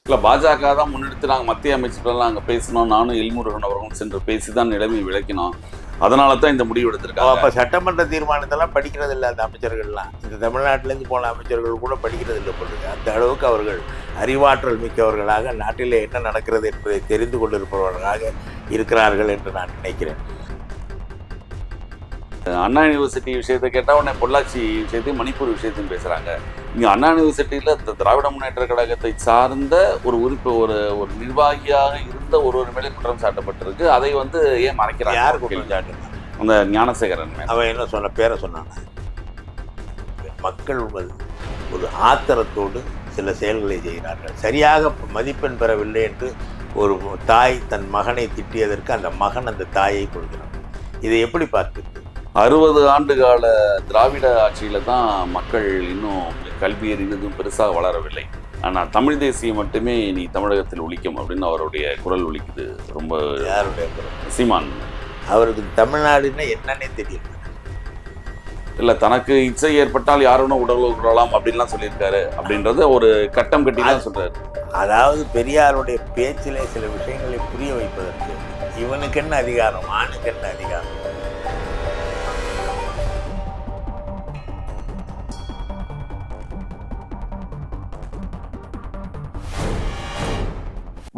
இல்லை, பாஜக தான் முன்னெடுத்து நாங்கள் மத்திய அமைச்சர்கள்லாம் அங்கே பேசினோம். நானும் எல்முருகன் அவர்களும் சென்று பேசி தான் நிலைமை விளக்கினோம். அதனால தான் இந்த முடிவு எடுத்திருக்காங்க. அப்போ சட்டமன்ற தீர்மானத்தெல்லாம் படிக்கிறது இல்லை அந்த அமைச்சர்கள்லாம். இந்த தமிழ்நாட்டிலேருந்து போன அமைச்சர்கள் கூட படிக்கிறது இல்லை போடுங்க. அந்த அளவுக்கு அவர்கள் அறிவாற்றல் மிக்கவர்களாக நாட்டிலே என்ன நடக்கிறது என்பதை தெரிந்து கொண்டிருப்பவர்களாக இருக்கிறார்கள் என்று நான் நினைக்கிறேன். அண்ணா யூனிவர்சிட்டி விஷயத்தை கேட்டால் உடனே பொள்ளாச்சி விஷயத்தையும் மணிப்பூர் விஷயத்தையும் பேசுகிறாங்க. இங்கே அண்ணா யூனிவர்சிட்டியில் திராவிட முன்னேற்ற கழகத்தை சார்ந்த ஒரு ஒரு நிர்வாகியாக இருந்த ஒருவர் மேலே குற்றம் சாட்டப்பட்டிருக்கு. அதை ஏன் மறைக்கிறாங்க? யார் குற்றம் சாட்டு? அந்த ஞானசேகரன். அவன் என்ன சொன்ன பேரை சொன்னான். மக்கள் ஒரு ஆத்திரத்தோடு சில செயல்களை செய்கிறார்கள். சரியாக மதிப்பெண் பெறவில்லை என்று ஒரு தாய் தன் மகனை திட்டியதற்கு அந்த மகன் அந்த தாயை கொடுக்கிறான். இதை எப்படி பார்த்து 60 ஆண்டு கால திராவிட ஆட்சியில தான் மக்கள் இன்னும் கல்வி அறிவதும் பெருசாக வளரவில்லை. ஆனால் தமிழ் தேசியம் மட்டுமே நீ தமிழகத்தில் ஒழிக்கும் அப்படின்னு அவருடைய குரல் ஒலிக்குது. ரொம்ப யாருடைய குரல்? சீமான். அவருக்கு தமிழ்நாடுன்னா என்னன்னே தெரியல. இல்லை, தனக்கு இச்சை ஏற்பட்டால் யாரும் உடல் விடலாம் அப்படின்லாம் சொல்லியிருக்காரு. அப்படின்றது ஒரு கட்டம் கட்டி தான் சொல்றாரு. அதாவது பெரியாருடைய பேச்சிலே சில விஷயங்களை புரிய வைப்பதற்கு இவனுக்கு என்ன அதிகாரம், ஆணுக்கு என்ன அதிகாரம்?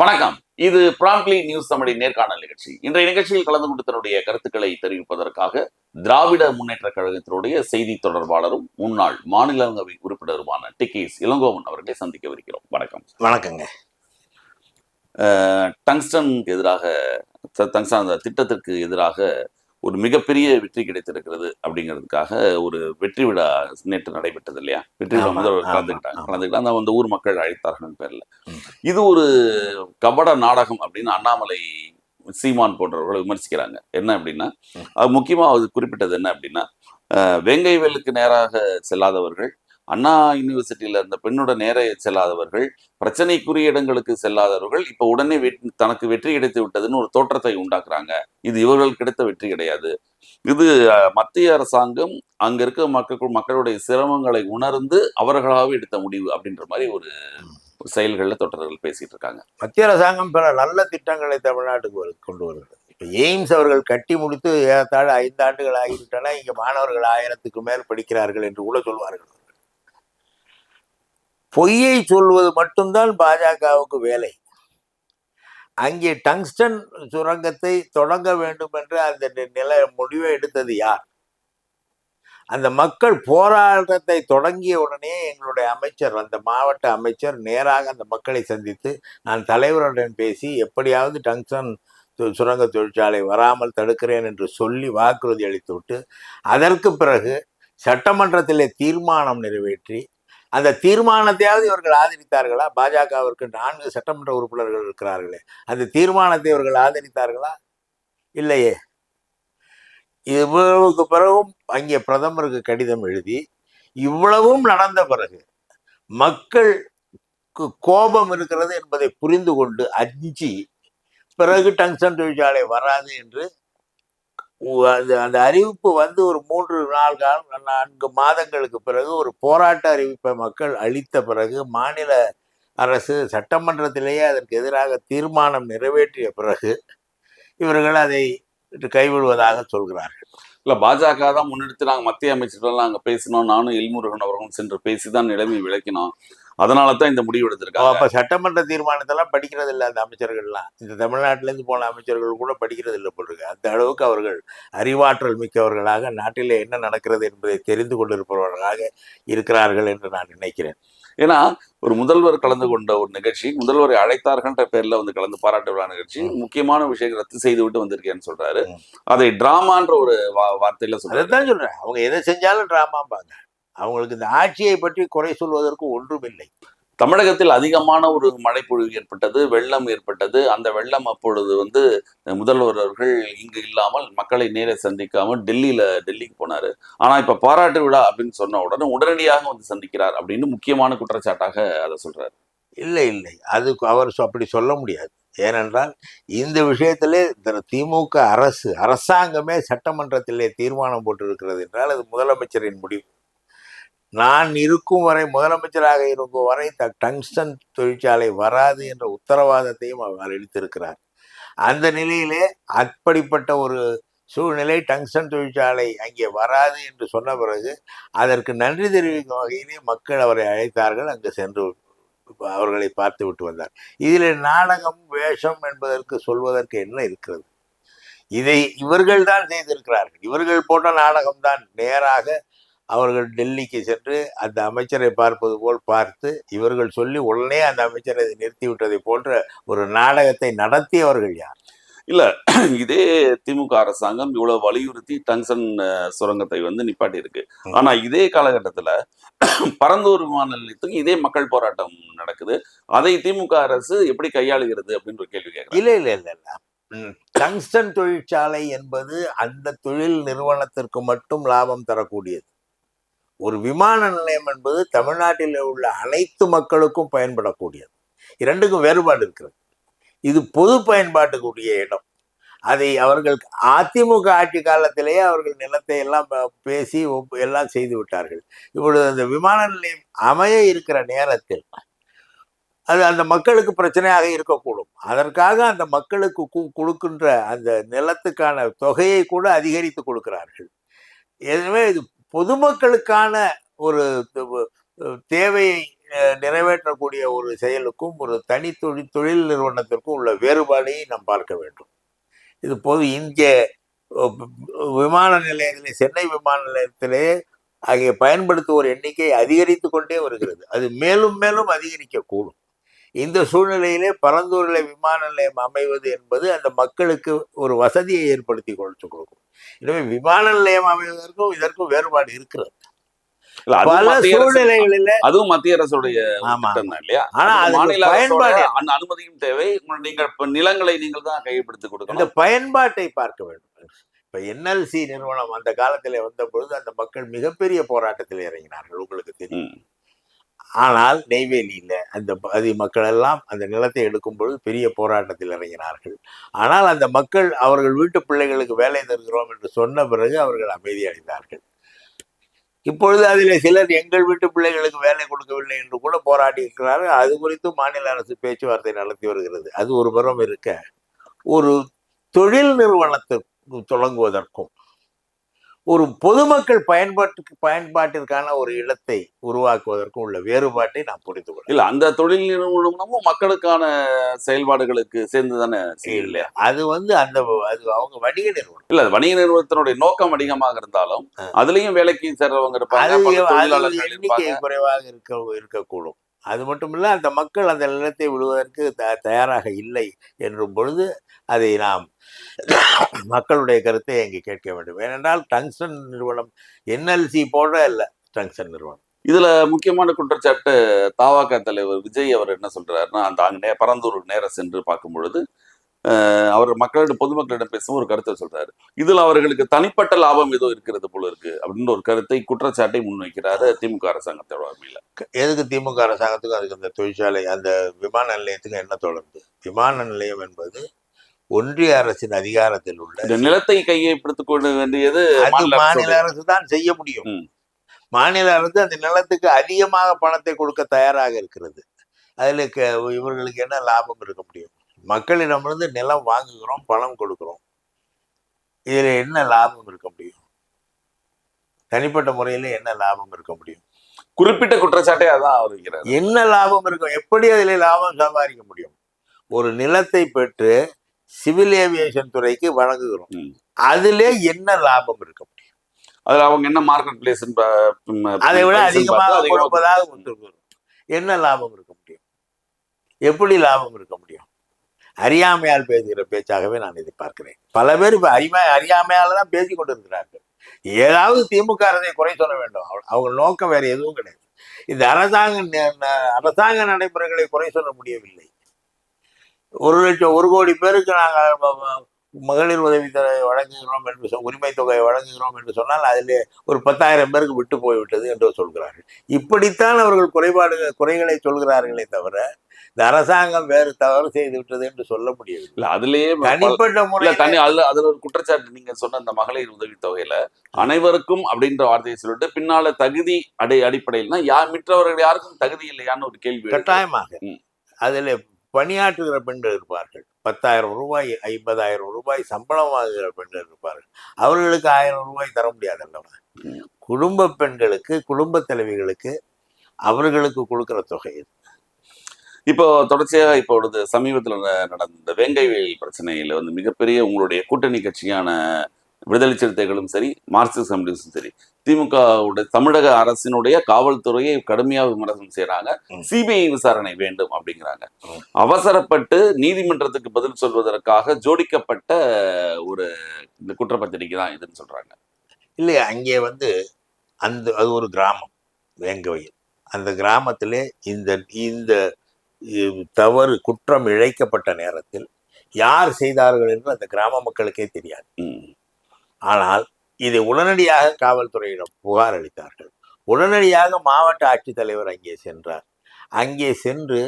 வணக்கம். இது பிராம்ப்லி நியூஸ் தமிழின் நேர்காணல் நிகழ்ச்சி. இன்றைய நிகழ்ச்சியில் கலந்து கொண்டு தன்னுடைய கருத்துக்களை தெரிவிப்பதற்காக திராவிட முன்னேற்ற கழகத்தினுடைய செய்தி தொடர்பாளரும் முன்னாள் மாநிலங்களவை உறுப்பினருமான டிகேஎஸ் இளங்கோவன் அவர்களை சந்திக்கவிருக்கிறோம். வணக்கம். வணக்கங்க. டங்ஸ்டன் அந்த திட்டத்திற்கு எதிராக ஒரு மிகப்பெரிய வெற்றி கிடைத்திருக்கிறது அப்படிங்கிறதுக்காக ஒரு வெற்றி விழா நேற்று நடைபெற்றது இல்லையா? வெற்றி விழா முதல்வர் கலந்துக்கிட்டாங்க. அந்த ஊர் மக்கள் அழைத்தார்கள் பேர்ல. இது ஒரு கபட நாடகம் அப்படின்னு அண்ணாமலை, சீமான் போன்றவர்கள் விமர்சிக்கிறாங்க. என்ன அப்படின்னா, அது முக்கியமா அது குறிப்பிட்டது என்ன அப்படின்னா, வேங்கைவேலுக்கு நேராக செல்லாதவர்கள், அண்ணா யூனிவர்சிட்டியில இருந்த பெண்ணோட நேர செல்லாதவர்கள், பிரச்சனைக்குரிய இடங்களுக்கு செல்லாதவர்கள் இப்ப உடனே தனக்கு வெற்றி கிடைத்து விட்டதுன்னு ஒரு தோற்றத்தை உண்டாக்குறாங்க. இது இவர்கள் கிடைத்த வெற்றி கிடையாது. இது மத்திய அரசாங்கம் அங்க இருக்க மக்களுடைய சிரமங்களை உணர்ந்து அவர்களாகவே எடுத்த முடிவு அப்படின்ற மாதிரி ஒரு செயல்கள்ல தொட்டர்கள் பேசிட்டு இருக்காங்க. மத்திய அரசாங்கம் பல நல்ல திட்டங்களை தமிழ்நாட்டுக்கு கொண்டு வருகிறது. இப்போ எய்ம்ஸ் அவர்கள் கட்டி முடித்து ஏறத்தாழ 5 ஆண்டுகள் ஆகிவிட்டன. இங்க மாணவர்கள் 1000க்கு மேல் படிக்கிறார்கள் என்று கூட சொல்வார்கள். பொய்யை சொல்வது மட்டும்தான் பாஜகவுக்கு வேலை. அங்கே டங்ஸ்டன் சுரங்கத்தை தொடங்க வேண்டும் என்று அந்த முடிவை எடுத்தது யார்? அந்த மக்கள் போராட்டத்தை தொடங்கிய உடனே எங்களுடைய அமைச்சர், அந்த மாவட்ட அமைச்சர் நேராக அந்த மக்களை சந்தித்து நான் தலைவருடன் பேசி எப்படியாவது டங்ஸ்டன் சுரங்க தொழிற்சாலை வராமல் தடுக்கிறேன் என்று சொல்லி வாக்குறுதி அளித்து விட்டு, அதற்கு பிறகு சட்டமன்றத்திலே தீர்மானம் நிறைவேற்றி, அந்த தீர்மானத்தையாவது இவர்கள் ஆதரித்தார்களா? பாஜகவிற்கு 4 சட்டமன்ற உறுப்பினர்கள் இருக்கிறார்களே, அந்த தீர்மானத்தை இவர்கள் ஆதரித்தார்களா? இல்லையே. இவ்வளவுக்கு பிறகும் அங்கே பிரதமருக்கு கடிதம் எழுதி, இவ்வளவும் நடந்த பிறகு மக்களுக்கு கோபம் இருக்கிறது என்பதை புரிந்து கொண்டு அஞ்சி பிறகு டங்ஸ்டன் தொழிற்சாலை வராது என்று அந்த அறிவிப்பு ஒரு 3-4 மாதங்களுக்கு பிறகு ஒரு போராட்ட அறிவிப்பை மக்கள் அளித்த பிறகு மாநில அரசு சட்டமன்றத்திலேயே அதற்கு எதிராக தீர்மானம் நிறைவேற்றிய பிறகு இவர்கள் அதை கைவிடுவதாக சொல்கிறார்கள். இல்ல, பாஜக தான் முன்னெடுத்து நாங்கள் மத்திய அமைச்சர்கள்லாம் அங்கே பேசினோம். நானும் எல்முருகன் அவர்களும் சென்று பேசி தான் நிலைமை விளக்கினோம். அதனால தான் இந்த முடிவு எடுத்திருக்காங்க. அப்ப சட்டமன்ற தீர்மானத்தெல்லாம் படிக்கிறது இல்லை அந்த அமைச்சர்கள்லாம். இந்த தமிழ்நாட்டிலேருந்து போன அமைச்சர்கள் கூட படிக்கிறது இல்லை போட்டிருக்கு. அந்த அளவுக்கு அவர்கள் அறிவாற்றல் மிக்கவர்களாக நாட்டிலே என்ன நடக்கிறது என்பதை தெரிந்து கொண்டிருப்பவர்களாக இருக்கிறார்கள் என்று நான் நினைக்கிறேன். ஏன்னா ஒரு முதல்வர் கலந்து கொண்ட ஒரு நிகழ்ச்சி, முதல்வரை அழைத்தார்கள்ன்ற பேர்ல கலந்து பாராட்டு விழா நிகழ்ச்சி, முக்கியமான விஷயங்கள் ரத்து செய்து விட்டு வந்திருக்கேன்னு சொல்றாரு. அதை டிராமான்ற ஒரு வார்த்தையில சொல்றேன். சொல்றேன், அவங்க எதை செஞ்சாலும் டிராமாம்பாங்க. அவங்களுக்கு இந்த ஆட்சியை பற்றி குறை சொல்வதற்கு ஒன்றுமில்லை. தமிழகத்தில் அதிகமான ஒரு மழைப்பொழிவு ஏற்பட்டது, வெள்ளம் ஏற்பட்டது. அந்த வெள்ளம் அப்பொழுது முதல்வர் அவர்கள் இங்கு இல்லாமல் மக்களை நேர சந்திக்காமல் டெல்லிக்கு போனாரு. ஆனா இப்ப பாராட்டு விழா அப்படின்னு சொன்ன உடனே உடனடியாக சந்திக்கிறார் அப்படின்னு முக்கியமான குற்றச்சாட்டாக அதை சொல்றாரு. இல்லை, அது அவர் அப்படி சொல்ல முடியாது. ஏனென்றால் இந்த விஷயத்திலே திமுக அரசாங்கமே சட்டமன்றத்திலே தீர்மானம் போட்டிருக்கிறது என்றால் அது முதலமைச்சரின் முடிவு. நான் இருக்கும் வரை, முதலமைச்சராக இருக்கும் வரை டங்ஸ்டன் தொழிற்சாலை வராது என்ற உத்தரவாதத்தையும் அவர் அளித்திருக்கிறார். அந்த நிலையிலே அப்படிப்பட்ட ஒரு சூழ்நிலை, டங்ஸ்டன் தொழிற்சாலை அங்கே வராது என்று சொன்ன பிறகு அதற்கு நன்றி தெரிவிக்கும் வகையிலே மக்கள் அவரை அழைத்தார்கள். அங்கு சென்று அவர்களை பார்த்து விட்டு வந்தார். இதில் நாடகம், வேஷம் என்பதற்கு சொல்வதற்கு என்ன இருக்கிறது? இதை இவர்கள் தான் செய்திருக்கிறார்கள். இவர்கள் போட்ட நாடகம்தான். நேராக அவர்கள் டெல்லிக்கு சென்று அந்த அமைச்சரை பார்ப்பது போல் பார்த்து, இவர்கள் சொல்லி உடனே அந்த அமைச்சரை நிறுத்திவிட்டதை போன்ற ஒரு நாடகத்தை நடத்தியவர்கள் யார்? இல்ல, இதே திமுக அரசாங்கம் இவ்வளவு வலியுறுத்தி டங்ஸ்டன் சுரங்கத்தை வந்து நிப்பாட்டி இருக்கு. ஆனா இதே காலகட்டத்துல பரந்தூர் விமான நிலையத்துக்கு இதே மக்கள் போராட்டம் நடக்குது. அதை திமுக அரசு எப்படி கையாளுகிறது அப்படின்னு ஒரு கேள்வி கேட்கிறேன். இல்ல இல்ல இல்ல இல்ல டங்ஸ்டன் தொழிற்சாலை என்பது அந்த தொழில் நிறுவனத்திற்கு மட்டும் லாபம் தரக்கூடியது. ஒரு விமான நிலையம் என்பது தமிழ்நாட்டில் உள்ள அனைத்து மக்களுக்கும் பயன்படக்கூடியது. இரண்டுக்கும் வேறுபாடு இருக்கிறது. இது பொது பயன்பாட்டுக்குரிய இடம். அதை அவர்கள் அதிமுக ஆட்சி காலத்திலேயே அவர்கள் நிலத்தை எல்லாம் பேசி எல்லாம் செய்து விட்டார்கள். இப்பொழுது அந்த விமான நிலையம் அமைய இருக்கிற நேரத்தில் அது அந்த மக்களுக்கு பிரச்சனையாக இருக்கக்கூடும். அதற்காக அந்த மக்களுக்கு கொடுக்கின்ற அந்த நிலத்துக்கான தொகையை கூட அதிகரித்து கொடுக்கிறார்கள். எனவே இது பொதுமக்களுக்கான ஒரு தேவையை நிறைவேற்றக்கூடிய ஒரு செயலுக்கும் ஒரு தனி தொழில் நிறுவனத்திற்கும் உள்ள வேறுபாடை நாம் பார்க்க வேண்டும். இது இங்கே விமான நிலையத்திலே, சென்னை விமான நிலையத்திலே அங்கே பயன்படுத்துவோர் எண்ணிக்கை அதிகரித்து கொண்டே வருகிறது. அது மேலும் மேலும் அதிகரிக்க கூடும். இந்த சூழ்நிலையிலே பரந்தூரில் விமான நிலையம் அமைவது என்பது அந்த மக்களுக்கு ஒரு வசதியை ஏற்படுத்தி கொடுக்கும். எனவே விமான நிலையம் அமைவதற்கும் இதற்கும் வேறுபாடு இருக்கிறது. பல சூழ்நிலைகளில அதுவும் மத்திய அரசுடைய திட்டம் தான் இல்லையா? ஆனா மாநில பயன்பாடு அனுமதியும் தேவை. நீங்கள் நிலங்களை நீங்கள் தான் கையெழுத்து கொடுக்கணும். இந்த பயன்பாட்டை பார்க்க வேண்டும். இப்ப என்எல்சி நிறுவனம் அந்த காலத்திலே வந்த பொழுது அந்த மக்கள் மிகப்பெரிய போராட்டத்தில் இறங்கினார்கள், உங்களுக்கு தெரியும். ஆனால் நெய்வேலியில அந்த பகுதி மக்கள் எல்லாம் அந்த நிலத்தை எடுக்கும் பொழுது பெரிய போராட்டத்தில் இறங்கினார்கள். ஆனால் அந்த மக்கள் அவர்கள் வீட்டு பிள்ளைகளுக்கு வேலை தருகிறோம் என்று சொன்ன பிறகு அவர்கள் அமைதி அடைந்தார்கள். இப்பொழுது அதில் சிலர் எங்கள் வீட்டு பிள்ளைகளுக்கு வேலை கொடுக்கவில்லை என்று கூட போராடி இருக்கிறார்கள். அது குறித்து மாநில அரசு பேச்சுவார்த்தை நடத்தி வருகிறது. அது ஒரு புறம் இருக்க, ஒரு தொழில் நிறுவனத்தை தொடங்குவதற்கும் ஒரு பொதுமக்கள் பயன்பாட்டிற்கான ஒரு இடத்தை உருவாக்குவதற்கும் உள்ள வேறுபாட்டை நாம் புரிந்து கொள்ள. இல்ல, அந்த தொழில் நிறுவனமும் மக்களுக்கான செயல்பாடுகளுக்கு சேர்ந்து தானே இல்லையா? அது அது அவங்க வணிக நிறுவனம். இல்ல, வணிக நிறுவனத்தினுடைய நோக்கம் வணிகமாக இருந்தாலும் அதுலயும் வேலைக்கு சேர்றவங்க இருப்பாங்க, எண்ணிக்கை குறைவாக இருக்கக்கூடும். அது மட்டும் இல்ல, அந்த மக்கள் அந்த நிலத்தை விடுவதற்கு தயாராக இல்லை என்றும் பொழுது அதை நாம் மக்களுடைய கருத்தை இங்கே கேட்க வேண்டும். ஏனென்றால் டங்ஸ்டன் நிறுவனம் என்எல்சி போன்ற இல்ல டங்ஸ்டன் நிறுவனம். இதுல முக்கியமான குற்றச்சாட்டு தவாக தலைவர் விஜய் அவர் என்ன சொல்றாருன்னா, அந்த பரந்தூர் நேர சென்று பார்க்கும் பொழுது அவர் பொதுமக்களிடம் பேசும் ஒரு கருத்தை சொல்றாரு. இதுல அவர்களுக்கு தனிப்பட்ட லாபம் ஏதோ இருக்கிறது போல இருக்கு அப்படின்னு ஒரு கருத்தை, குற்றச்சாட்டை முன்வைக்கிறாரு திமுக அரசாங்கத்தோட வகையில. எதுக்கு திமுக அரசாங்கத்துக்கும் அதுக்கு அந்த தொழிற்சாலை, அந்த விமான நிலையத்துக்கு என்ன தொடர்பு? விமான நிலையம் என்பது ஒன்றிய அரசின் அதிகாரத்தில் உள்ள நிலத்தை கையப்படுத்திக் கொள்ள வேண்டியது மாநில அரசு தான் செய்ய முடியும். மாநில அரசு அந்த நிலத்துக்கு அதிகமாக பணத்தை கொடுக்க தயாராக இருக்கிறது. அதுல இவர்களுக்கு என்ன லாபம் இருக்க முடியும்? மக்களிடமிருந்து நிலம் வாங்குகிறோம், பணம் கொடுக்கிறோம். இதுல என்ன லாபம் இருக்க முடியும்? தனிப்பட்ட முறையில என்ன லாபம் இருக்க முடியும்? குறிப்பிட்ட குற்றச்சாட்டை அதான் அவர் வைக்கிறார். என்ன லாபம் இருக்கும்? எப்படி அதில் லாபம் சம்பாதிக்க முடியும்? ஒரு நிலத்தை பெற்று சிவில் ஏவியேஷன் துறைக்கு வழங்குகிறோம், அதிலே என்ன லாபம் இருக்க முடியும்? அதுல அவங்க என்ன மார்க்கெட் பிளேஸ் அதை விட அதிகமாக கொடுப்பதாக ஒத்துக்கிறோம். என்ன லாபம் இருக்க முடியும்? எப்படி லாபம் இருக்க முடியும்? அறியாமையால் பேசுகிற பேச்சாகவே நான் இதை பார்க்கிறேன். பல பேர் இப்ப அறியாமையால தான் பேசி கொண்டிருக்கிறார்கள். ஏதாவது திமுக அரசை குறை சொல்ல வேண்டும். அவங்க நோக்கம் வேற எதுவும் கிடையாது. இந்த அரசாங்க நடைமுறைகளை குறை சொல்ல முடியவில்லை. 1 கோடி பேருக்கு நாங்கள் மகளிர் உதவித்தொகை வழங்குகிறோம் என்று, உரிமை தொகையை வழங்குகிறோம் என்று சொன்னால் அதிலே ஒரு 10,000 பேருக்கு விட்டு போய்விட்டது என்று சொல்கிறார்கள். இப்படித்தான் அவர்கள் குறைகளை சொல்கிறார்களே தவிர இந்த அரசாங்கம் வேறு தவறு செய்து விட்டது என்று சொல்ல முடியவில்லை. இல்ல அதுலயே தனிப்பட்ட இல்ல முறையில் அதுல ஒரு குற்றச்சாட்டு நீங்க சொன்ன அந்த மகளிர் உதவித்தொகையில அனைவருக்கும் அப்படின்ற வார்த்தையை சொல்லிட்டு பின்னால தகுதி அடிப்படையில்னா மற்றவர்கள் யாருக்கும் தகுதி இல்லையான்னு ஒரு கேள்வி எழுது. கட்டாயமாக ம். அதில் பணியாற்றுகிற பெண்கள் இருப்பார்கள், 10,000 ரூபாய் 50,000 ரூபாய் சம்பளம் வாங்குகிற பெண்கள் இருப்பார்கள். அவர்களுக்கு 1000 ரூபாய் தர முடியாது அல்லவா? ம். குடும்ப பெண்களுக்கு, குடும்ப தலைவிகளுக்கு அவர்களுக்கு கொடுக்கிற தொகை இது. இப்போ தொடர்ச்சியாக இப்போ சமீபத்தில் நடந்த வேங்கைவேல் பிரச்சனையில வந்து மிகப்பெரிய உங்களுடைய கூட்டணி கட்சியான விடுதலை சிறுத்தைகளும் சரி, மார்க்சிஸ்ட் கம்யூனிஸ்டும் சரி, திமுக தமிழக அரசினுடைய காவல்துறையை கடுமையாக விமர்சனம் செய்யறாங்க. சிபிஐ விசாரணை வேண்டும் அப்படிங்கிறாங்க. அவசரப்பட்டு நீதிமன்றத்துக்கு பதில் சொல்வதற்காக ஜோடிக்கப்பட்ட ஒரு இந்த குற்றப்பத்திரிகை தான் இதுன்னு சொல்றாங்க. இல்லையா, அங்கே வந்து அது ஒரு கிராமம் வேங்கவயல். அந்த கிராமத்திலே இந்த இந்த தவறு குற்றம் இழைக்கப்பட்ட நேரத்தில் யார் செய்தார்கள் என்று அந்த கிராம மக்களுக்கே தெரியாது. ஆனால் இதை உடனடியாக காவல்துறையிடம் புகார் அளித்தார்கள். உடனடியாக மாவட்ட ஆட்சித்தலைவர் அங்கே சென்றார். அங்கே சென்று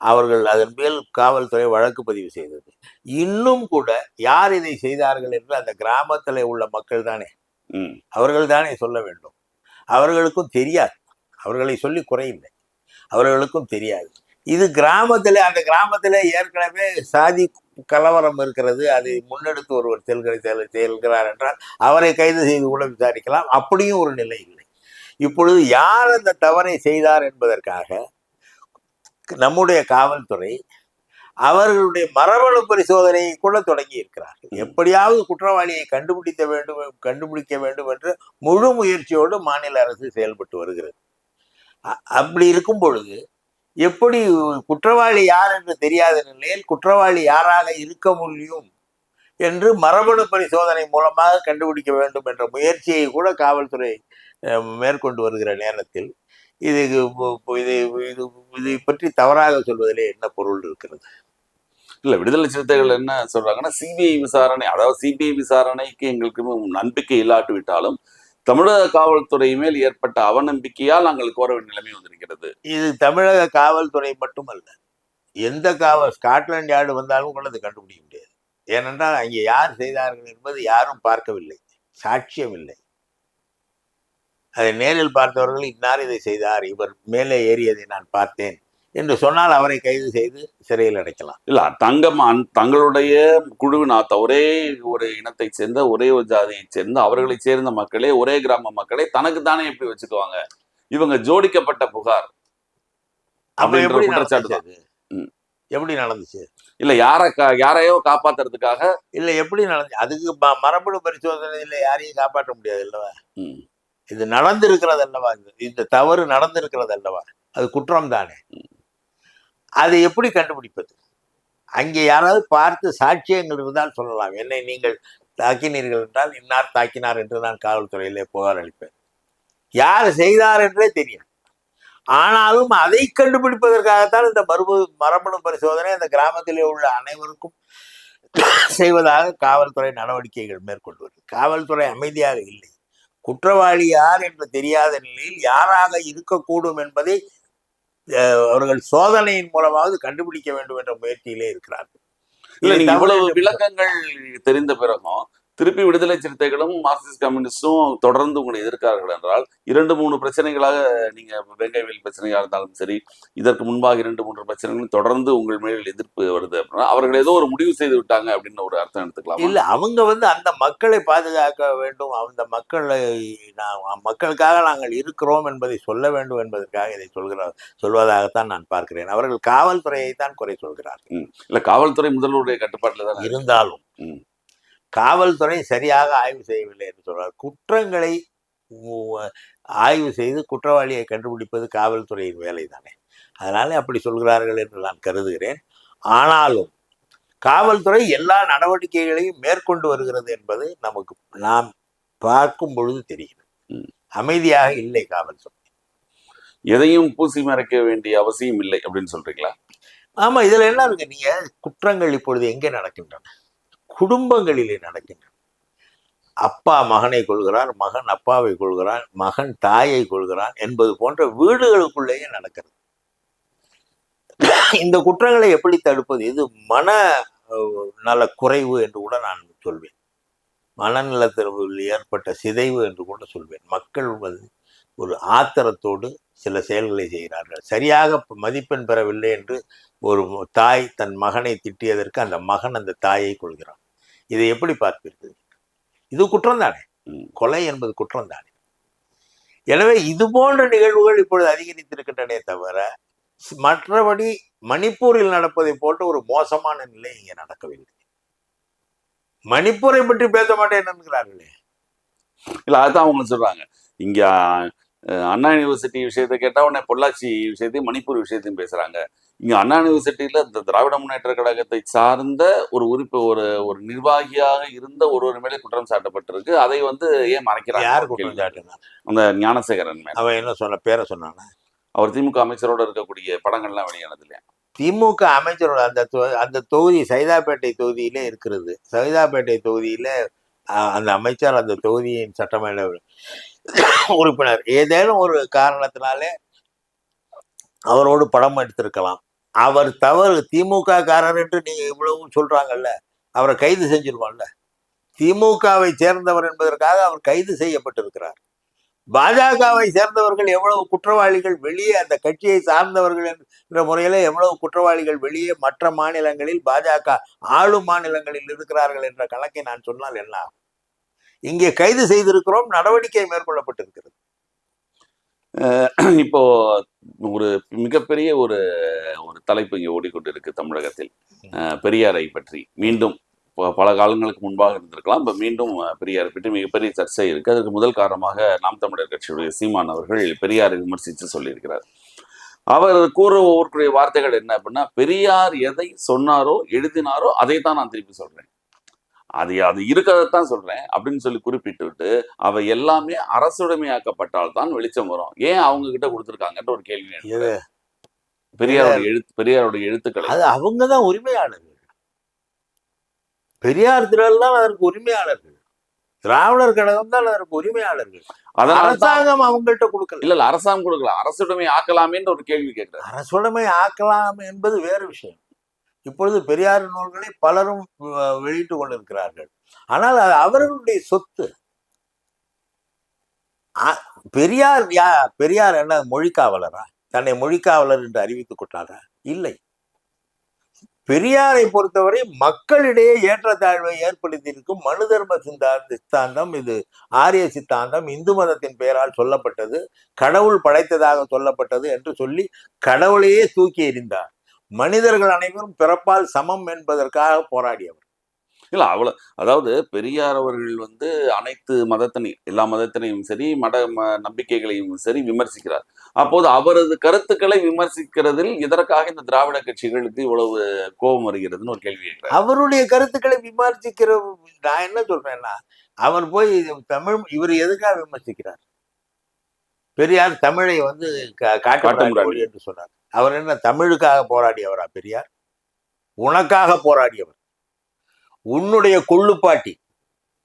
அவர்கள் அதன் மேல் காவல்துறை வழக்கு பதிவு செய்தது. இன்னும் கூட யார் இதை செய்தார்கள் என்று அந்த கிராமத்தில் உள்ள மக்கள் தானே, அவர்கள் தானே சொல்ல வேண்டும். அவர்களுக்கும் தெரியாது. அவர்களை சொல்லி குறையில்லை, அவர்களுக்கும் தெரியாது. இது அந்த கிராமத்துல ஏற்கனவே சாதி கலவரம் இருக்கிறது. அதை முன்னெடுத்து ஒருவர் செல்கிறார் என்றால் அவரை கைது செய்து கூட விசாரிக்கலாம். அப்படியும் ஒரு நிலை இல்லை. இப்பொழுது யார் அந்த தவறை செய்தார் என்பதற்காக நம்முடைய காவல்துறை அவர்களுடைய மரபணு பரிசோதனையை கூட தொடங்கி இருக்கிறார்கள். எப்படியாவது குற்றவாளியை கண்டுபிடிக்க வேண்டும் என்று முழு முயற்சியோடு மாநில அரசு செயல்பட்டு வருகிறது. அப்படி இருக்கும் பொழுது எப்படி குற்றவாளி யார் என்று தெரியாத நிலையில் குற்றவாளி யாராக இருக்க முடியும் என்று மரபணு பரிசோதனை மூலமாக கண்டுபிடிக்க வேண்டும் என்ற முயற்சியை கூட காவல்துறை மேற்கொண்டு வருகிற நேரத்தில் இதை பற்றி தவறாக சொல்வதிலே என்ன பொருள் இருக்கிறது? இல்ல, விடுதலை சிறுத்தைகள் என்ன சொல்றாங்கன்னா, சிபிஐ விசாரணை, அதாவது சிபிஐ விசாரணைக்கு எங்களுக்கு நம்பிக்கை இல்லாட்டு விட்டாலும் தமிழக காவல்துறை மேல் ஏற்பட்ட அவநம்பிக்கையால் நாங்கள் கோர வேண்டிய நிலைமை வந்திருக்கிறது. இது தமிழக காவல்துறை மட்டுமல்ல, எந்த ஸ்காட்லாந்து யார்டு வந்தாலும் கூட அதை கண்டுபிடிக்க முடியாது. ஏனென்றால் அங்கே யார் செய்தார்கள் என்பது யாரும் பார்க்கவில்லை, சாட்சியம் இல்லை. அதை நேரில் பார்த்தவர்கள் இன்னார் இதை செய்தார், இவர் மேலே ஏறியதை நான் பார்த்தேன் என்று சொன்னால் அவரை கைது செய்து சிறையில் அடைக்கலாம். இல்ல, தங்களுடைய குழுவினாத்த ஒரே ஒரு இனத்தை சேர்ந்த ஒரே ஒரு ஜாதியை சேர்ந்த அவர்களை சேர்ந்த மக்களே, ஒரே கிராம மக்களே தனக்கு தானே எப்படி வச்சுக்குவாங்க? இவங்க ஜோடிக்கப்பட்ட புகார் அப்படின்ற குற்றச்சாட்டு எப்படி நடந்துச்சு? இல்ல யாரையோ காப்பாத்துறதுக்காக இல்ல, எப்படி நடந்துச்சு? அதுக்கு மரபணு பரிசோதனையில யாரையும் காப்பாற்ற முடியாது அல்லவா? இது நடந்திருக்கிறது அல்லவா? இந்த தவறு நடந்திருக்கிறது அல்லவா? அது குற்றம் தானே. அதை எப்படி கண்டுபிடிப்பது? அங்கே யாராவது பார்த்து சாட்சியங்கள் இருந்தால் சொல்லலாம். என்னை நீங்கள் தாக்கினீர்கள் என்றால் இன்னார் தாக்கினார் என்று நான் காவல்துறையிலே புகார் அளிப்பேன். யார் செய்தார் என்றே தெரியும். ஆனாலும் அதை கண்டுபிடிப்பதற்காகத்தான் இந்த மரபணு பரிசோதனை அந்த கிராமத்திலே உள்ள அனைவருக்கும் செய்வதாக காவல்துறை நடவடிக்கைகள் மேற்கொண்டு வருகிறது. காவல்துறை அமைதியாக இல்லை. குற்றவாளி யார் என்று தெரியாத நிலையில் யாராக இருக்கக்கூடும் என்பதை அவர்கள் சோதனையின் மூலமாவது கண்டுபிடிக்க வேண்டும் என்ற முயற்சியிலே இருக்கிறார்கள். இல்ல, நீங்க இவ்வளவு விளக்கங்கள் தெரிந்த பிறகும் திருப்பி விடுதலை சிறுத்தைகளும் மார்க்சிஸ்ட் கம்யூனிஸ்டும் தொடர்ந்து உங்களை எதிர்க்கிறார்கள் என்றால் 2-3 பிரச்சனைகளாக, நீங்க வேங்கைவேல் பிரச்சனையா இருந்தாலும் சரி, இதற்கு முன்பாக 2-3 பிரச்சனைகளும் தொடர்ந்து உங்கள் மேல் எதிர்ப்பு வருது அப்படின்னா அவர்கள் ஏதோ ஒரு முடிவு செய்து விட்டாங்க அப்படின்னு ஒரு அர்த்தம் எடுத்துக்கலாம். இல்ல, அவங்க அந்த மக்களை பாதுகாக்க வேண்டும், அந்த மக்களுக்காக நாங்கள் இருக்கிறோம் என்பதை சொல்ல வேண்டும் என்பதற்காக இதை சொல்வதாகத்தான் நான் பார்க்கிறேன். அவர்கள் காவல்துறையை தான் குறை சொல்கிறார்கள். இல்ல, காவல்துறை முதல்வருடைய கட்டுப்பாட்டில் தான் இருந்தாலும் காவல்துறை சரியாக ஆய்வு செய்யவில்லை என்று சொல்றார். குற்றங்களை ஆய்வு செய்து குற்றவாளியை கண்டுபிடிப்பது காவல்துறையின் வேலை தானே. அதனால அப்படி சொல்கிறார்கள் என்று நான் கருதுகிறேன். ஆனாலும் காவல்துறை எல்லா நடவடிக்கைகளையும் மேற்கொண்டு வருகிறது என்பது நாம் பார்க்கும் பொழுது தெரிகிறது. அமைதியாக இல்லை காவல்துறை. எதையும் பூசி மறைக்க வேண்டிய அவசியம் இல்லை அப்படின்னு சொல்றீங்களா? ஆமா, இதுல என்ன இருக்கு? நீங்க குற்றங்கள் இப்பொழுது எங்கே நடக்கின்றன? குடும்பங்களிலே நடக்கின்றன. அப்பா மகனை கொள்கிறார், மகன் அப்பாவை கொள்கிறான், மகன் தாயை கொள்கிறான் என்பது போன்ற வீடுகளுக்குள்ளேயே நடக்கிறது. இந்த குற்றங்களை எப்படி தடுப்பது? இது மன நல குறைவு என்று கூட நான் சொல்வேன். மனநலத்தில் ஏற்பட்ட சிதைவு என்று கூட சொல்வேன். மக்கள் ஒரு ஆத்திரத்தோடு சில செயல்களை செய்கிறார்கள். சரியாக மதிப்பெண் பெறவில்லை என்று ஒரு தாய் தன் மகனை திட்டியதற்கு அந்த மகன் அந்த தாயை கொள்கிறான். இதை எப்படி பார்ப்பீர்கள்? இது குற்றம் தானே? கொலை என்பது குற்றம் தானே? எனவே இது போன்ற நிகழ்வுகள் இப்பொழுது அதிகரித்திருக்கின்றனே தவிர, மற்றபடி மணிப்பூரில் நடப்பதை போன்ற ஒரு மோசமான நிலை இங்கே நடக்கவில்லை. மணிப்பூரை பற்றி பேச மாட்டேன் என்கிறார்களே. இல்ல அதுதான் அவங்க சொல்றாங்க. இங்க அண்ணா யூனிவர்சிட்டி விஷயத்தை கேட்டா உடனே பொள்ளாச்சி விஷயத்தையும் மணிப்பூர் விஷயத்தையும் பேசுறாங்க. இங்க அண்ணா யூனிவர்சிட்டியில இந்த திராவிட முன்னேற்ற கழகத்தை சார்ந்த ஒரு ஒரு நிர்வாகியாக இருந்த ஒருவர் மேலே குற்றம் சாட்டப்பட்டிருக்கு. அதை ஏன் மறைக்கிறாங்க? யார் குற்றம் சாட்டினா? அந்த ஞானசேகரன் மேல. அவன் என்ன சொன்ன? பேரை சொன்னானா? அவர் திமுக அமைச்சரோட இருக்கக்கூடிய படங்கள்லாம் வெளியானது இல்லையா? திமுக அமைச்சரோட அந்த தொகுதி சைதாப்பேட்டை தொகுதியிலே இருக்கிறது. சைதாப்பேட்டை தொகுதியில அந்த அமைச்சர் அந்த தொகுதியின் சட்டமன்ற உறுப்பினர் ஏதேனும் ஒரு காரணத்தினாலே அவரோடு படம் எடுத்திருக்கலாம். அவர் தவறு, திமுக காரர் என்று நீங்க இவ்வளவு சொல்றாங்கல்ல, அவரை கைது செஞ்சிருவான்ல. திமுகவை சேர்ந்தவர் என்பதற்காக அவர் கைது செய்யப்பட்டிருக்கிறார். பாஜகவை சேர்ந்தவர்கள் எவ்வளவு குற்றவாளிகள் வெளியே, அந்த கட்சியை சார்ந்தவர்கள் என்ற முறையில எவ்வளவு குற்றவாளிகள் வெளியே மற்ற மாநிலங்களில் பாஜக ஆளும் மாநிலங்களில் இருக்கிறார்கள் என்ற கணக்கை நான் சொன்னால் என்ன? இங்கே கைது செய்திருக்கிறோம், நடவடிக்கை மேற்கொள்ளப்பட்டிருக்கிறது. இப்போ ஒரு மிகப்பெரிய ஒரு தலைப்பு இங்கே ஓடிக்கொண்டிருக்கு தமிழகத்தில். பெரியாரை பற்றி மீண்டும் பல காலங்களுக்கு முன்பாக இருந்திருக்கலாம், இப்போ மீண்டும் பெரியாரை பற்றி மிகப்பெரிய சர்ச்சை இருக்கு. அதற்கு முதல் காரணமாக நாம் தமிழர் கட்சியுடைய சீமான் அவர்கள் பெரியாரை விமர்சித்து சொல்லியிருக்கிறார். அவர் ஒவ்வொருடைய வார்த்தைகள் என்ன அப்படின்னா, பெரியார் எதை சொன்னாரோ எழுதினாரோ அதை தான் நான் திருப்பி சொல்றேன், அது இருக்கிறதான் சொல்றேன் அப்படின்னு சொல்லி குறிப்பிட்டு அவை எல்லாமே அரசுடைமையாக்கப்பட்டால் தான் வெளிச்சம் வரும். ஏன் அவங்க கிட்ட கொடுத்துருக்காங்கன்ற ஒரு கேள்வி. பெரியாருடைய எழுத்துக்கள் அது அவங்கதான் உரிமையாளர்கள். பெரியார் திரள் தான் அதற்கு உரிமையாளர்கள். திராவிடர் கழகம் தான் அதற்கு உரிமையாளர்கள். அரசாங்கம் அவங்கள்ட்ட கொடுக்கல. இல்ல அரசாங்கம் கொடுக்கல, அரசுடைமை ஆக்கலாமேன்ற ஒரு கேள்வி கேட்கிறேன். அரசுடைமை ஆக்கலாம் என்பது வேறு விஷயம். இப்பொழுது பெரியார் நூல்களை பலரும் வெளியிட்டுக் கொண்டிருக்கிறார்கள். ஆனால் அது அவர்களுடைய சொத்து. பெரியார் என்ன மொழிக்காவலரா? தன்னை மொழிக்காவலர் என்று அறிவித்துக் கொண்டாரா? இல்லை. பெரியாரை பொறுத்தவரை மக்களிடையே ஏற்றத்தாழ்வை ஏற்படுத்தியிருக்கும் மனு தர்ம சித்தாந்தம், இது ஆரிய சித்தாந்தம், இந்து மதத்தின் பெயரால் சொல்லப்பட்டது, கடவுள் படைத்ததாக சொல்லப்பட்டது என்று சொல்லி கடவுளையே தூக்கி எறிந்தார். மனிதர்கள் அனைவரும் பிறப்பால் சமம் என்பதற்காக போராடியவர். இல்ல அவ்வளவு, அதாவது பெரியார் அவர்கள் அனைத்து மதத்தினையும், எல்லா மதத்தினையும் சரி, மத நம்பிக்கைகளையும் சரி விமர்சிக்கிறார். அப்போது அவரது கருத்துக்களை விமர்சிக்கிறதில் இதற்காக இந்த திராவிட கட்சிகளுக்கு இவ்வளவு கோபம் வருகிறதுன்னு ஒரு கேள்வி கேட்கிறார். அவருடைய கருத்துக்களை விமர்சிக்கிற நான் என்ன சொல்றேன்னா, அவர் போய் இவர் எதுக்காக விமர்சிக்கிறார்? பெரியார் தமிழை காட்டு என்று சொன்னார். அவர் என்ன தமிழுக்காக போராடியவரா? பெரியார் உனக்காக போராடியவர். உன்னுடைய கொள்ளுப்பாட்டி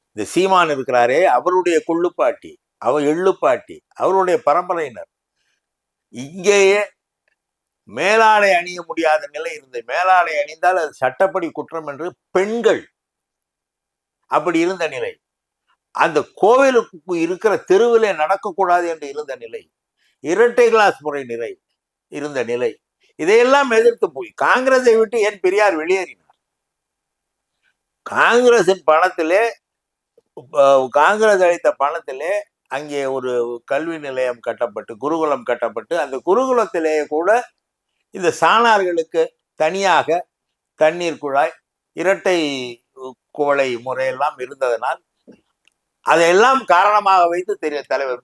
இந்த சீமான் இருக்கிறாரே, அவருடைய கொள்ளுப்பாட்டி, அவர் எள்ளுப்பாட்டி, அவருடைய பரம்பரையினர். இங்கேயே மேலாடை அணிய முடியாத நிலை இருந்தது. மேலாடை அணிந்தால் அது சட்டப்படி குற்றம் என்று பெண்கள் அப்படி இருந்த நிலை. அந்த கோவிலுக்கு இருக்கிற தெருவிலே நடக்கக்கூடாது என்று இருந்த நிலை. இரட்டை கிளாஸ் முறை நிலை இருந்த நிலை. இதையெல்லாம் எதிர்த்து போய் காங்கிரஸை விட்டு ஏன் பெரியார் வெளியேறினார்? காங்கிரசின் பணத்திலே, காங்கிரஸ் அளித்த பணத்திலே அங்கே ஒரு கல்வி நிலையம் கட்டப்பட்டு, குருகுலம் கட்டப்பட்டு, அந்த குருகுலத்திலேயே கூட இந்த சாணார்களுக்கு தனியாக தண்ணீர் குழாய், இரட்டை குவளை முறையெல்லாம் இருந்ததனால் அதையெல்லாம் காரணமாக வைத்து தலைவர்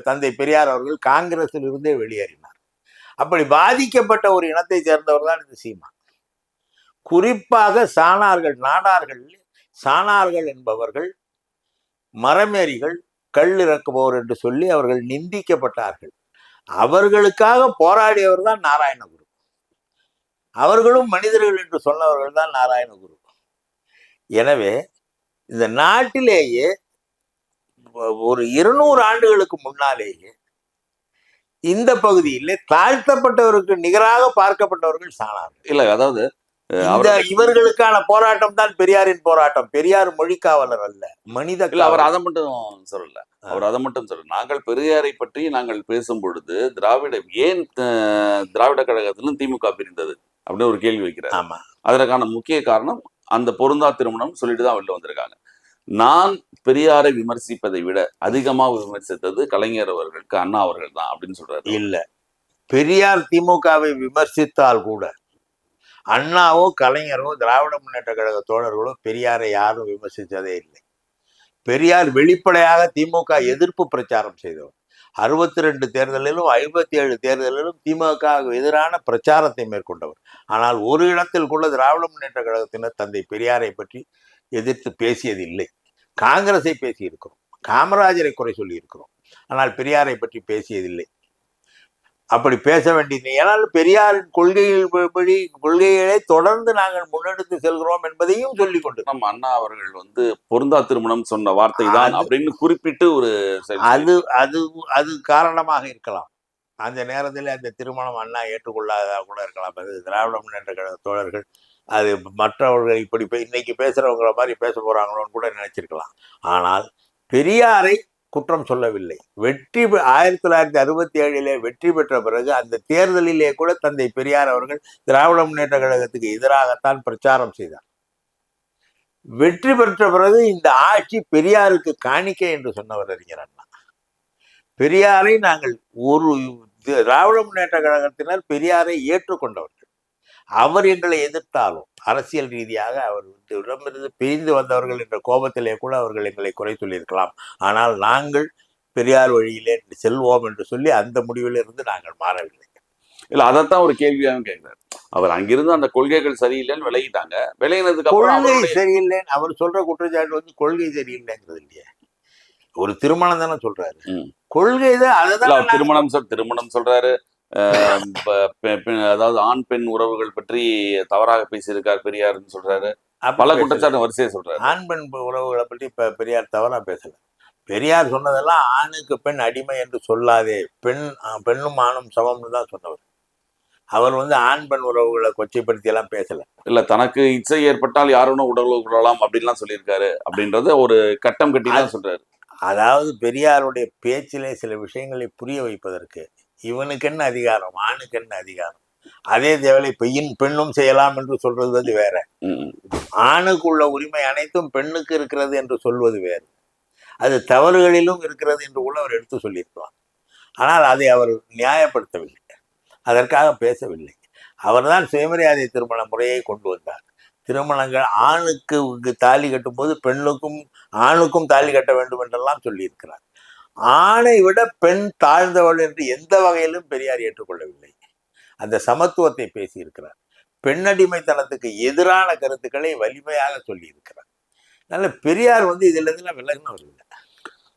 தந்தை பெரியார் அவர்கள் காங்கிரஸில் இருந்தே வெளியேறினார். அப்படி பாதிக்கப்பட்ட ஒரு இனத்தை சேர்ந்தவர் தான் இந்த சீமான். குறிப்பாக சாணார்கள், நாடார்கள், சாணார்கள் என்பவர்கள் மரமேறிகள், கல் இறக்குபவர் என்று சொல்லி அவர்கள் நிந்திக்கப்பட்டார்கள். அவர்களுக்காக போராடியவர் தான் நாராயணகுரு. அவர்களும் மனிதர்கள் என்று சொன்னவர்கள் தான் நாராயணகுரு. எனவே இந்த நாட்டிலேயே ஒரு 200 ஆண்டுகளுக்கு முன்னாலேயே இந்த பகுதியிலே தாழ்த்தப்பட்டவருக்கு நிகராக பார்க்கப்பட்டவர்கள் சாணார்கள். இல்ல அதாவது இந்த இவர்களுக்கான போராட்டம் தான் பெரியாரின் போராட்டம். பெரியார் மொழிக்காவலர் அல்ல, மனித இல்ல அவர் காவலர். அதை மட்டும் சொல்லல. அவர் அதை மட்டும் சொல்ல. நாங்கள் பெரியாரை பற்றி நாங்கள் பேசும் பொழுது ஏன் திராவிட கழகத்திலும் திமுக பிரிந்தது அப்படின்னு ஒரு கேள்வி வைக்கிறார். ஆமா, அதற்கான முக்கிய காரணம் அந்த பொருந்தா திருமணம் சொல்லிட்டு தான் வெளில வந்திருக்காங்க. நான் பெரியாரை விமர்சிப்பதை விட அதிகமாக விமர்சித்தது கலைஞர் அவர்களுக்கு அண்ணா அவர்கள் தான் அப்படின்னு சொல்றாரு. இல்ல, பெரியார் திமுகவை விமர்சித்தால் கூட அண்ணாவோ கலைஞரோ திராவிட முன்னேற்ற கழக தோழர்களோ பெரியாரை யாரும் விமர்சித்ததே இல்லை. பெரியார் வெளிப்படையாக திமுக எதிர்ப்பு பிரச்சாரம் செய்தவர். 62 தேர்தலிலும் 57 தேர்தலிலும் திமுக எதிரான பிரச்சாரத்தை மேற்கொண்டவர். ஆனால் ஒரு இடத்தில் கூட திராவிட முன்னேற்ற கழகத்தினர் தந்தை பெரியாரை பற்றி எதிர்த்து பேசியதில்லை. காங்கிரஸை பேசியிருக்கிறோம், காமராஜரை குறை சொல்லி இருக்கிறோம், ஆனால் பெரியாரை பற்றி பேசியதில்லை. அப்படி பேச வேண்டியது. ஏனால் பெரியாரின் கொள்கைகளை தொடர்ந்து நாங்கள் முன்னெடுத்து செல்கிறோம் என்பதையும் சொல்லிக் கொண்டு நம்ம அண்ணா அவர்கள் பொருந்தா திருமணம் சொன்ன வார்த்தை தான் அப்படின்னு குறிப்பிட்டு ஒரு அது அது அது காரணமாக இருக்கலாம். அந்த நேரத்தில் அந்த திருமணம் அண்ணா ஏற்றுக்கொள்ளாததாக கூட இருக்கலாம். அது திராவிட முன்னேற்ற கழக தோழர்கள் அது மற்றவர்கள் இப்படி இன்னைக்கு பேசுறவங்கள மாதிரி பேச போறாங்களோன்னு கூட நினைச்சிருக்கலாம். ஆனால் பெரியாரை குற்றம் சொல்லவில்லை. 1967 வெற்றி பெற்ற பிறகு அந்த தேர்தலிலே கூட தந்தை பெரியார் அவர்கள் திராவிட முன்னேற்ற கழகத்துக்கு எதிராகத்தான் பிரச்சாரம் செய்தார். வெற்றி பெற்ற பிறகு இந்த ஆட்சி பெரியாருக்கு காணிக்கை என்று சொன்னவர் அறிஞர் அண்ணா. பெரியாரை நாங்கள் திராவிட முன்னேற்ற கழகத்தினர் பெரியாரை ஏற்றுக்கொண்டவர்கள். அவர் எங்களை எதிர்த்தாலும் அரசியல் ரீதியாக அவர் இடமிருந்து பிரிந்து வந்தவர்கள் என்ற கோபத்திலே கூட அவர்கள் எங்களை குறை சொல்லியிருக்கலாம். ஆனால் நாங்கள் பெரியார் வழியிலே செல்வோம் என்று சொல்லி அந்த முடிவிலிருந்து நாங்கள் மாறவில்லை. இல்ல அதைத்தான் ஒரு கேள்வியாகவும் கேட்கிறார். அவர் அங்கிருந்து அந்த கொள்கைகள் சரியில்லைன்னு விலகிட்டாங்க. விலகினதுக்கு கொள்கை சரியில்லைன்னு அவர் சொல்ற குற்றச்சாட்டு கொள்கை சரியில்லைங்கிறது இல்லையா? ஒரு திருமணம் தானே சொல்றாரு. கொள்கை தான். அதான் திருமணம் சொல்றாரு. அதாவது ஆண் பெண் உறவுகள் பற்றி தவறாக பேசியிருக்கார் பெரியார்னு சொல்றாரு. பல குற்றச்சாட்டு வரிசையை சொல்றாரு. ஆண் பெண் உறவுகளை பற்றி இப்ப பெரியார் தவறா பேசல. பெரியார் சொன்னதெல்லாம் ஆணுக்கு பெண் அடிமை என்று சொல்லாதே, பெண்ணும் ஆணும் சமம்னு தான் சொன்னவர். அவர் ஆண் பெண் உறவுகளை கொச்சைப்படுத்தி எல்லாம் பேசல. இல்ல தனக்கு இச்சை ஏற்பட்டால் யாரும் உடல் கொள்ளலாம் அப்படின்லாம் சொல்லியிருக்காரு அப்படின்றத ஒரு கட்டம் கட்டி தான் சொல்றாரு. அதாவது பெரியாருடைய பேச்சிலே சில விஷயங்களை புரிய வைப்பதற்கு இவனுக்கு என்ன அதிகாரம், ஆணுக்கு என்ன அதிகாரம், அதே தேவலை பெண்ணும் செய்யலாம் என்று சொல்றது வேற, ஆணுக்குள்ள உரிமை அனைத்தும் பெண்ணுக்கு இருக்கிறது என்று சொல்வது வேறு, அது தவறுகளிலும் இருக்கிறது என்று கூட அவர் எடுத்து சொல்லியிருக்கலாம். ஆனால் அதை அவர் நியாயப்படுத்தவில்லை, அதற்காக பேசவில்லை. அவர்தான் சுயமரியாதை திருமண முறையை கொண்டு வந்தார். திருமணங்கள் ஆணுக்கு தாலி கட்டும் போது ஆணுக்கும் தாலி கட்ட வேண்டும் என்றெல்லாம் சொல்லியிருக்கிறார். ஆணை விட பெண் தாழ்ந்தவள் என்று எந்த வகையிலும் பெரியார் ஏற்றுக்கொள்ளவில்லை. அந்த சமத்துவத்தை பேசியிருக்கிறார். பெண்ணடிமைத்தனத்துக்கு எதிரான கருத்துக்களை வலிமையாக சொல்லியிருக்கிறார். அதனால பெரியார் இதுல இருந்து விலகினவர் இல்லை.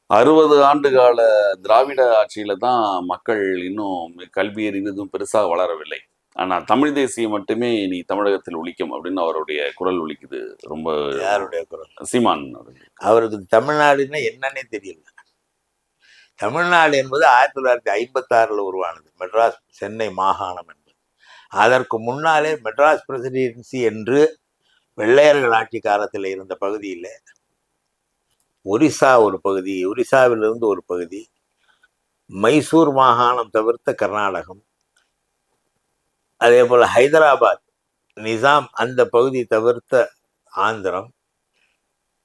60 ஆண்டு கால திராவிட ஆட்சியில தான் மக்கள் இன்னும் கல்வி அறிவு பெருசாக வளரவில்லை. ஆனா தமிழ் தேசியம் மட்டுமே நீ தமிழகத்தில் ஒலிக்கும் அப்படின்னு அவருடைய குரல் ஒலிக்குது. ரொம்ப யாருடைய குரல்? சீமான் அவருக்கு தமிழ்நாடுன்னா என்னன்னே தெரியல. தமிழ்நாடு என்பது 1956 உருவானது. மெட்ராஸ் சென்னை மாகாணம் என்பது. அதற்கு முன்னாலே மெட்ராஸ் பிரசிடென்சி என்று வெள்ளையர்கள் ஆட்சி காலத்தில் இருந்த பகுதியில் ஒரிசா ஒரு பகுதி, ஒரிசாவிலிருந்து ஒரு பகுதி, மைசூர் மாகாணம் தவிர்த்த கர்நாடகம், அதே போல் ஹைதராபாத் நிசாம் அந்த பகுதி தவிர்த்த ஆந்திரம்,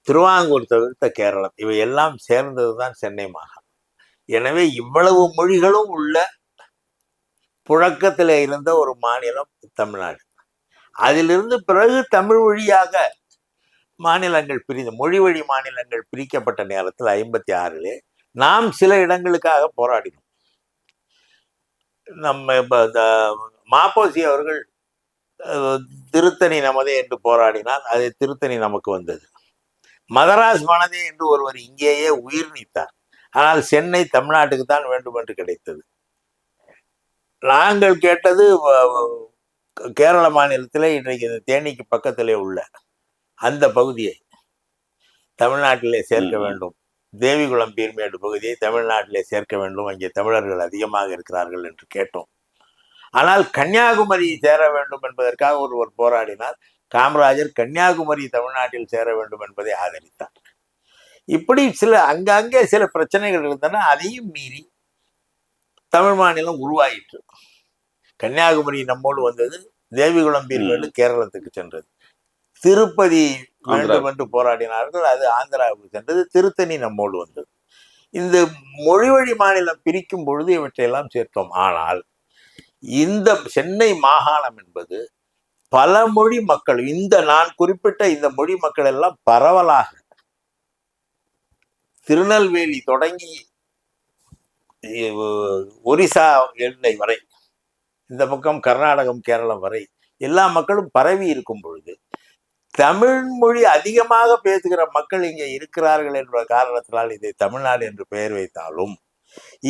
திருவாங்கூர் தவிர்த்த கேரளம், இவை எல்லாம் சேர்ந்தது தான் சென்னை மாகாணம். எனவே இவ்வளவு மொழிகளும் உள்ள புழக்கத்தில் இருந்த ஒரு மாநிலம் தமிழ்நாடு. அதிலிருந்து பிறகு தமிழ் வழியாக மாநிலங்கள் மொழி வழி மாநிலங்கள் பிரிக்கப்பட்ட நேரத்தில் 56 நாம் சில இடங்களுக்காக போராடினோம். மாப்போசி அவர்கள் திருத்தணி நமதே என்று போராடினார். அது திருத்தணி நமக்கு வந்தது. மதராஸ் மனதே என்று ஒருவர் இங்கேயே உயிர் நீத்தார். ஆனால் சென்னை தமிழ்நாட்டுக்கு தான் வேண்டும் என்று கிடைத்தது. நாங்கள் கேட்டது கேரள மாநிலத்திலே இன்றைக்கு தேனிக்கு பக்கத்திலே உள்ள அந்த பகுதியை தமிழ்நாட்டிலே சேர்க்க வேண்டும். தேவிகுளம் பீர்மேடு பகுதியை தமிழ்நாட்டிலே சேர்க்க வேண்டும், அங்கே தமிழர்கள் அதிகமாக இருக்கிறார்கள் என்று கேட்டோம். ஆனால் கன்னியாகுமரி சேர வேண்டும் என்பதற்காக ஒருவர் போராடினார். காமராஜர் கன்னியாகுமரி தமிழ்நாட்டில் சேர வேண்டும் என்பதை ஆதரித்தார். இப்படி சில அங்கங்கே சில பிரச்சனைகள் இருந்தன. அதையும் மீறி தமிழ் மாநிலம் உருவாயிற்று. கன்னியாகுமரி நம்மோடு வந்தது, தேவிகுளம் பீர்மேடு கேரளத்துக்கு சென்றது, திருப்பதி வேண்டும் என்று போராடினார்கள், அது ஆந்திராவுக்கு சென்றது, திருத்தணி நம்மோடு வந்தது. இந்த மொழி வழி மாநிலம் பிரிக்கும் பொழுது இவற்றையெல்லாம் சேர்த்தோம். ஆனால் இந்த சென்னை மாகாணம் என்பது பல மொழி மக்கள், இந்த நான் குறிப்பிட்ட இந்த மொழி மக்கள் எல்லாம் பரவலாக திருநெல்வேலி தொடங்கி ஒரிசா எல்லை வரை, இந்த பக்கம் கர்நாடகம் கேரளம் வரை எல்லா மக்களும் பரவி இருக்கும் பொழுது தமிழ் மொழி அதிகமாக பேசுகிற மக்கள் இங்கே இருக்கிறார்கள் என்ற காரணத்தினால் இதை தமிழ்நாடு என்று பெயர் வைத்தாலும்,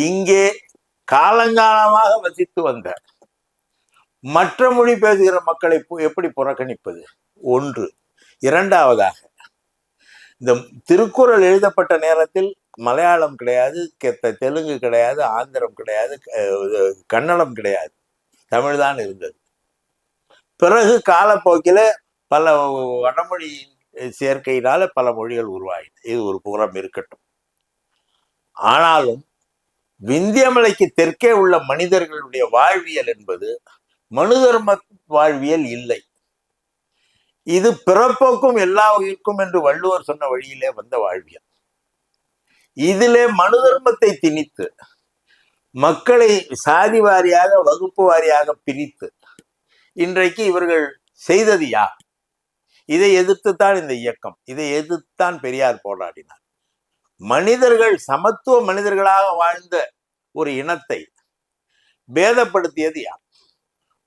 இங்கே காலங்காலமாக வசித்து வந்த மற்ற மொழி பேசுகிற மக்களை எப்படி புறக்கணிப்பது? ஒன்று. இரண்டாவதாக, இந்த திருக்குறள் எழுதப்பட்ட நேரத்தில் மலையாளம் கிடையாது, தெலுங்கு கிடையாது, ஆந்திரம் கிடையாது, கன்னடம் கிடையாது, தமிழ்தான் இருந்தது. பிறகு காலப்போக்கில பல வடமொழி சேர்க்கையினால பல மொழிகள் உருவாயின. இது ஒரு புறம் இருக்கட்டும். ஆனாலும் விந்தியமலைக்கு தெற்கே உள்ள மனிதர்களுடைய வாழ்வியல் என்பது மனு தர்ம வாழ்வியல் இல்லை. இது பிறப்போக்கும் எல்லா உயிர்க்கும் என்று வள்ளுவர் சொன்ன வழியிலே வந்த வாழ்வியல். இதிலே மனு தர்மத்தை திணித்து மக்களை சாதி வாரியாக வகுப்பு வாரியாக பிரித்து இன்றைக்கு இவர்கள் செய்தது யார்? இதை எதிர்த்துத்தான் இந்த இயக்கம், இதை எதிர்த்துத்தான் பெரியார் போராடினார். மனிதர்கள் சமத்துவ மனிதர்களாக வாழ்ந்த ஒரு இனத்தை பேதப்படுத்தியது யார்?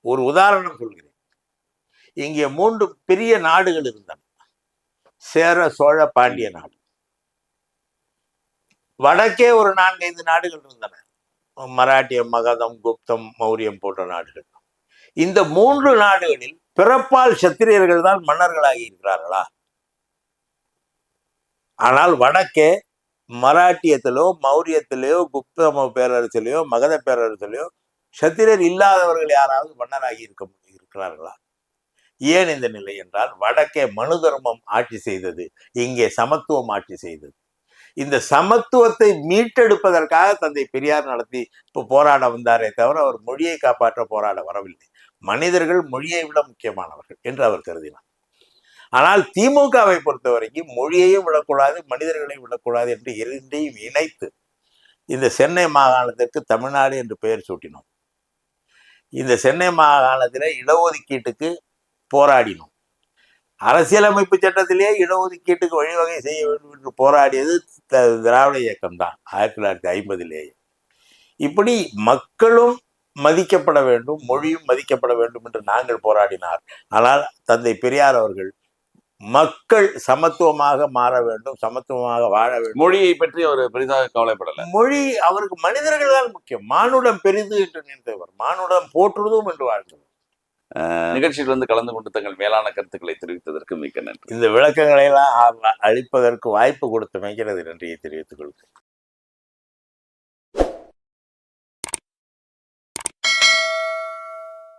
ஒரு உதாரணம் சொல்கிறேன். இங்கே 3 பெரிய நாடுகள் இருந்தன. சேர, சோழ, பாண்டிய நாடு. வடக்கே ஒரு 4-5 நாடுகள் இருந்தன. மராட்டியம், மகதம், குப்தம், மௌரியம் போன்ற நாடுகள். இந்த 3 நாடுகளில் பிறப்பால் சத்திரியர்கள் தான் மன்னர்களாகி இருக்கிறார்களா? ஆனால் வடக்கே மராட்டியத்திலோ, மௌரியத்திலேயோ, குப்த பேரரசிலேயோ, மகத பேரரசிலேயோ சத்திரியர் இல்லாதவர்கள் யாராவது மன்னராகி இருக்கிறார்களா? ஏன் இந்த நிலை என்றால், வடக்கே மனு தர்மம் ஆட்சி செய்தது, இங்கே சமத்துவம் ஆட்சி செய்தது. இந்த சமத்துவத்தை மீட்டெடுப்பதற்காக தந்தை பெரியார் நடத்தி இப்போ போராட வந்தாரே தவிர அவர் மொழியை காப்பாற்ற போராட வரவில்லை. மனிதர்கள் மொழியை விட முக்கியமானவர்கள் என்று அவர் கருதினார். ஆனால் திமுகவை பொறுத்த வரைக்கும் மொழியையும் விடக்கூடாது, மனிதர்களையும் விடக்கூடாது என்று இரண்டையும் இணைத்து இந்த சென்னை மாகாணத்திற்கு தமிழ்நாடு என்று பெயர் சூட்டினோம். இந்த சென்னை மாகாணத்திலே இடஒதுக்கீட்டுக்கு போராடினோம். அரசியலமைப்பு சட்டத்திலேயே இடஒதுக்கீட்டுக்கு வழிவகை செய்ய வேண்டும் என்று போராடியது திராவிட இயக்கம் தான் 1950லேயே. இப்படி மக்களும் மதிக்கப்பட வேண்டும், மொழியும் மதிக்கப்பட வேண்டும் என்று நாங்கள் போராடினார். ஆனால் தந்தை பெரியார் அவர்கள் மக்கள் சமத்துவமாக மாற வேண்டும், சமத்துவமாக வாழ வேண்டும். மொழியை பற்றி அவர் பெரிதாக கவலைப்படல. மொழி அவருக்கு மனிதர்கள் தான் முக்கியம். மானுடம் பெரிது என்று நினைத்தவர், மானுடம் போற்றுவதும் என்று வாழ்ந்தவர். நிகழ்ச்சியில் வந்து கலந்து கொண்டு தங்கள் மேலான கருத்துக்களை தெரிவித்ததற்கு மிக்க நன்றி. இந்த விளக்கங்களை எல்லாம் அளிப்பதற்கு வாய்ப்பு கொடுத்த நன்றியை தெரிவித்துக் கொள்கிறேன்.